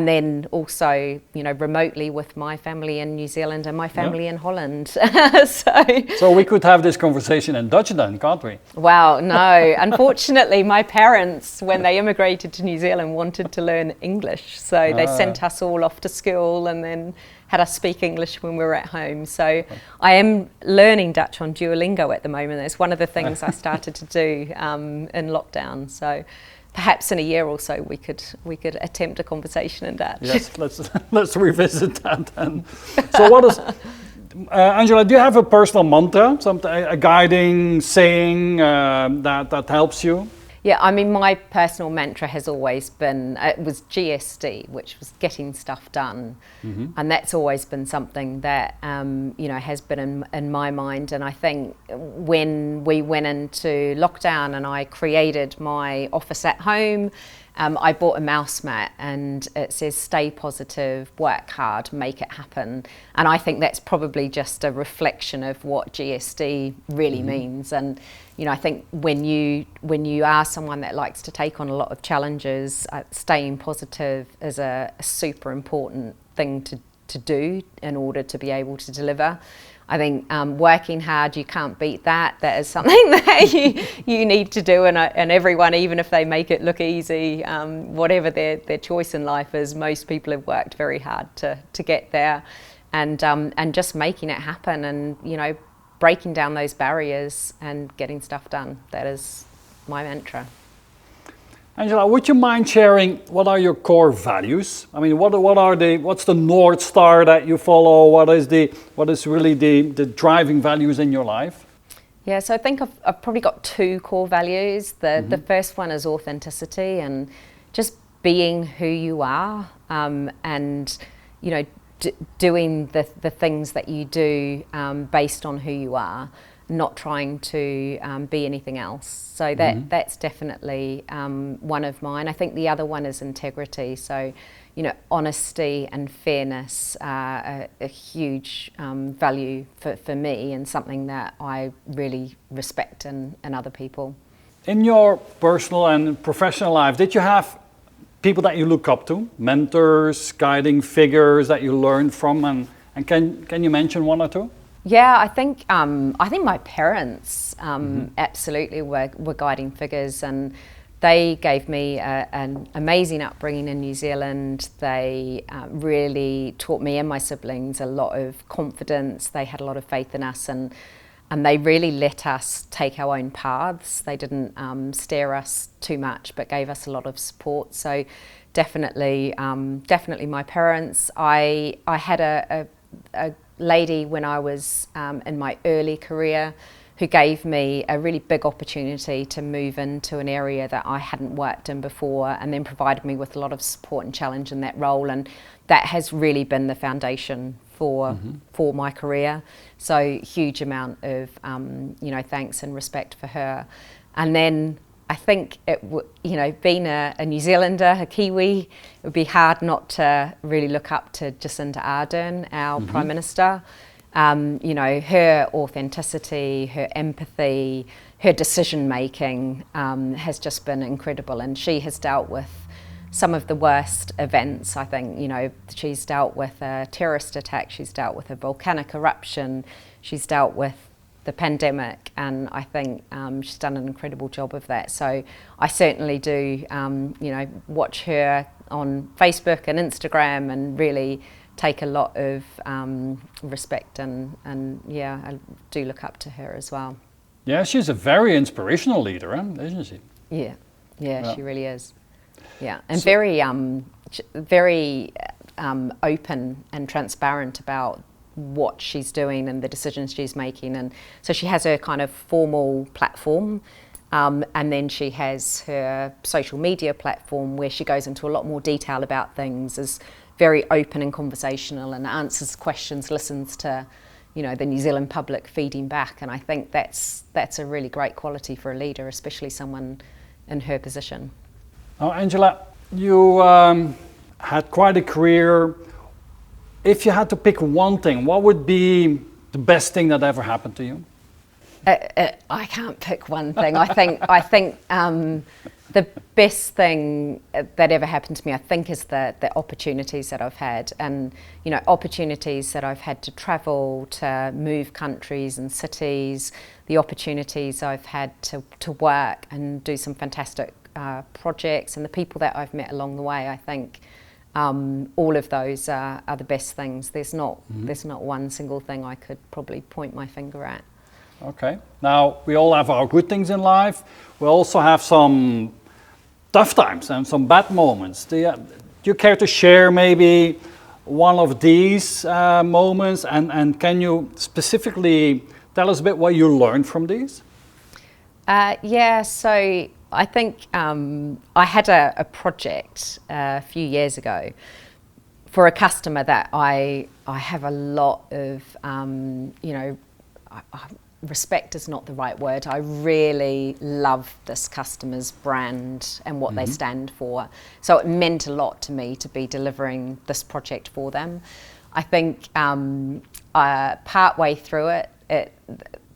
then also, remotely with my family in New Zealand and my family in Holland. So we could have this conversation in Dutch then, can't we? Well, no. Unfortunately, my parents, when they immigrated to New Zealand, wanted to learn English. So they sent us all off to school and then had us speak English when we were at home. So I am learning Dutch on Duolingo at the moment. It's one of the things I started to do in lockdown. So perhaps in a year or so we could attempt a conversation in Dutch. Yes, let's revisit that then. So what is, Angela, do you have a personal mantra, a guiding saying that helps you? Yeah, I mean, my personal mantra has always been, it was GSD, which was getting stuff done. Mm-hmm. And that's always been something that, has been in my mind. And I think when we went into lockdown and I created my office at home, I bought a mouse mat and it says, stay positive, work hard, make it happen. And I think that's probably just a reflection of what GSD really means. And, I think when you are someone that likes to take on a lot of challenges, staying positive is a super important thing to do in order to be able to deliver. I think working hard, you can't beat that. That is something that you need to do, and everyone, even if they make it look easy, whatever their choice in life is, most people have worked very hard to get there, and just making it happen, and breaking down those barriers and getting stuff done. That is my mantra. Angela, would you mind sharing what are your core values? I mean, what's the North Star that you follow? What is really the driving values in your life? Yeah, so I think I've probably got two core values. The first one is authenticity and just being who you are, and doing the things that you do based on who you are, not trying to be anything else. So that's definitely one of mine. I think the other one is integrity. So, honesty and fairness are a huge value for me, and something that I really respect in other people. In your personal and professional life, did you have people that you look up to, mentors, guiding figures that you learned from, and can you mention one or two? Yeah, I think my parents absolutely were guiding figures, and they gave me an amazing upbringing in New Zealand. They really taught me and my siblings a lot of confidence. They had a lot of faith in us, and they really let us take our own paths. They didn't steer us too much, but gave us a lot of support. So definitely my parents. I had a lady when I was in my early career who gave me a really big opportunity to move into an area that I hadn't worked in before, and then provided me with a lot of support and challenge in that role, and that has really been the foundation for my career. So huge amount of thanks and respect for her. And then I think being a New Zealander, a Kiwi, it would be hard not to really look up to Jacinda Ardern, our Prime Minister. Her authenticity, her empathy, her decision making has just been incredible, and she has dealt with some of the worst events. I think, she's dealt with a terrorist attack, she's dealt with a volcanic eruption, she's dealt with the pandemic, and I think she's done an incredible job of that. So I certainly do, watch her on Facebook and Instagram and really take a lot of respect and I do look up to her as well. Yeah, she's a very inspirational leader, isn't she? Yeah, she really is. Yeah, and very open and transparent about what she's doing and the decisions she's making. And so she has her kind of formal platform, and then she has her social media platform where she goes into a lot more detail about things, is very open and conversational and answers questions, listens to the New Zealand public feeding back. And I think that's a really great quality for a leader, especially someone in her position. Now, Angela, you had quite a career. If you had to pick one thing, what would be the best thing that ever happened to you? I can't pick one thing. I think the best thing that ever happened to me, I think, is the opportunities that I've had, and opportunities that I've had to travel, to move countries and cities, the opportunities I've had to work and do some fantastic projects, and the people that I've met along the way. I think all of those are the best things. There's not one single thing I could probably point my finger at. Okay. Now, we all have our good things in life. We also have some tough times and some bad moments. Do you care to share maybe one of these moments, and can you specifically tell us a bit what you learned from these? So I think I had a project a few years ago for a customer that I have a lot of, respect is not the right word. I really love this customer's brand and what they stand for. So it meant a lot to me to be delivering this project for them. I think part way through it,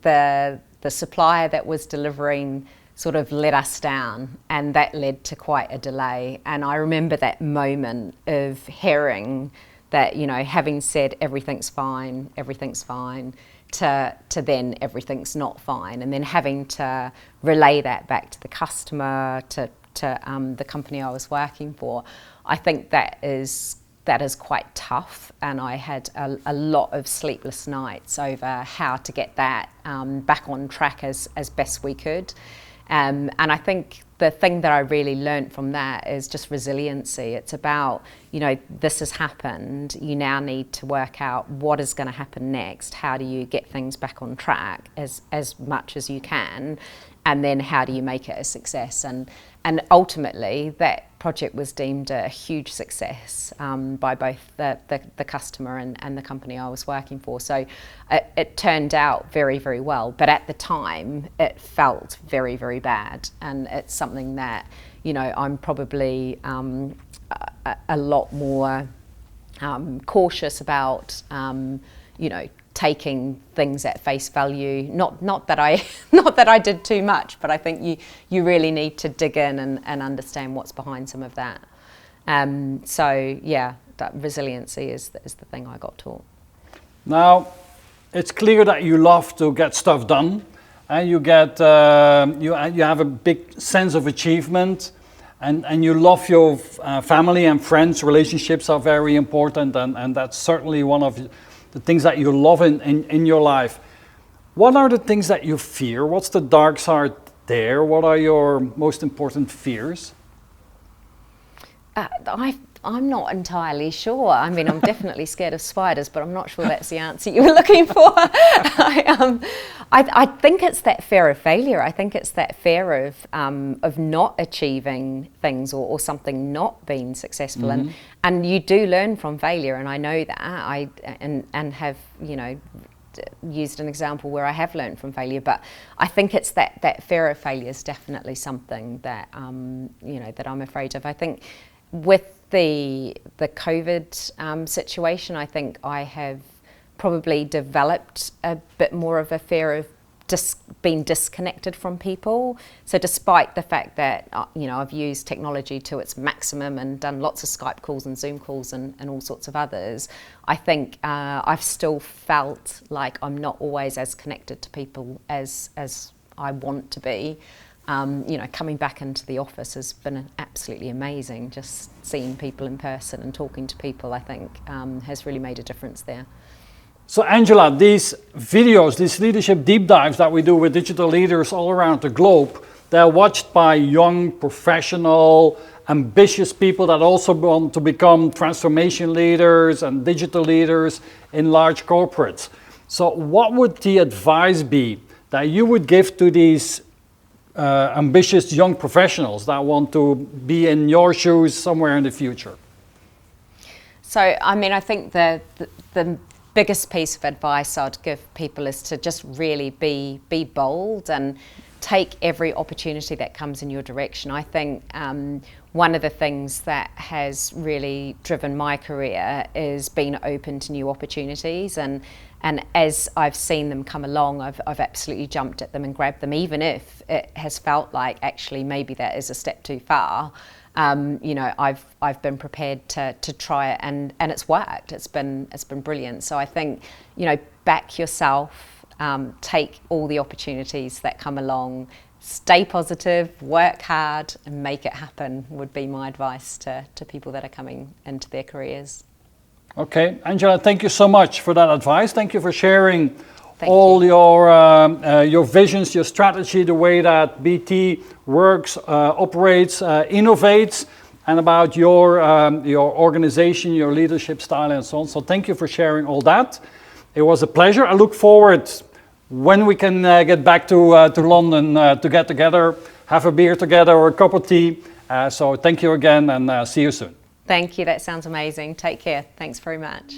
the supplier that was delivering sort of let us down, and that led to quite a delay. And I remember that moment of hearing that, having said everything's fine, to then everything's not fine, and then having to relay that back to the customer, to the company I was working for. I think that is quite tough, and I had a lot of sleepless nights over how to get that back on track as best we could. And I think the thing that I really learnt from that is just resiliency. It's about, this has happened, you now need to work out what is going to happen next. How do you get things back on track as much as you can? And then how do you make it a success? And ultimately, that project was deemed a huge success by both the customer and the company I was working for. So it turned out very, very well. But at the time, it felt very, very bad. And it's something that, I'm probably a lot more cautious about, taking things at face value. Not that I did too much, but I think you really need to dig in and understand what's behind some of that. That resiliency is the thing I got taught. Now, it's clear that you love to get stuff done, and you get you have a big sense of achievement, and you love your family and friends. Relationships are very important, and that's certainly one of the things that you love in your life. What are the things that you fear? What's the dark side there? What are your most important fears? I'm not entirely sure. I mean, I'm definitely scared of spiders, but I'm not sure that's the answer you were looking for. I think it's that fear of failure. I think it's that fear of not achieving things or something not being successful. Mm-hmm. And you do learn from failure, and I know that. And have, used an example where I have learned from failure. But I think it's that fear of failure is definitely something that that I'm afraid of. I think with the COVID situation, I think I have probably developed a bit more of a fear of being disconnected from people. So despite the fact that I've used technology to its maximum and done lots of Skype calls and Zoom calls and all sorts of others, I think I've still felt like I'm not always as connected to people as I want to be. Coming back into the office has been absolutely amazing. Just seeing people in person and talking to people, I think, has really made a difference there. So Angela, these videos, these leadership deep dives that we do with digital leaders all around the globe, they're watched by young, professional, ambitious people that also want to become transformation leaders and digital leaders in large corporates. So what would the advice be that you would give to these ambitious young professionals that want to be in your shoes somewhere in the future? So, I think the biggest piece of advice I'd give people is to just really be bold and take every opportunity that comes in your direction. I think one of the things that has really driven my career is being open to new opportunities, and as I've seen them come along, I've absolutely jumped at them and grabbed them, even if it has felt like actually maybe that is a step too far. I've been prepared to try it, and it's worked. It's been brilliant. So I think, back yourself, take all the opportunities that come along, stay positive, work hard, and make it happen would be my advice to people that are coming into their careers. Okay, Angela, thank you so much for that advice. Thank you for sharing all your visions, your strategy, the way that BT works, operates, innovates, and about your organization, your leadership style, and so on. So thank you for sharing all that. It was a pleasure. I look forward when we can get back to London to get together, have a beer together or a cup of tea. So thank you again, and see you soon. Thank you. That sounds amazing. Take care. Thanks very much.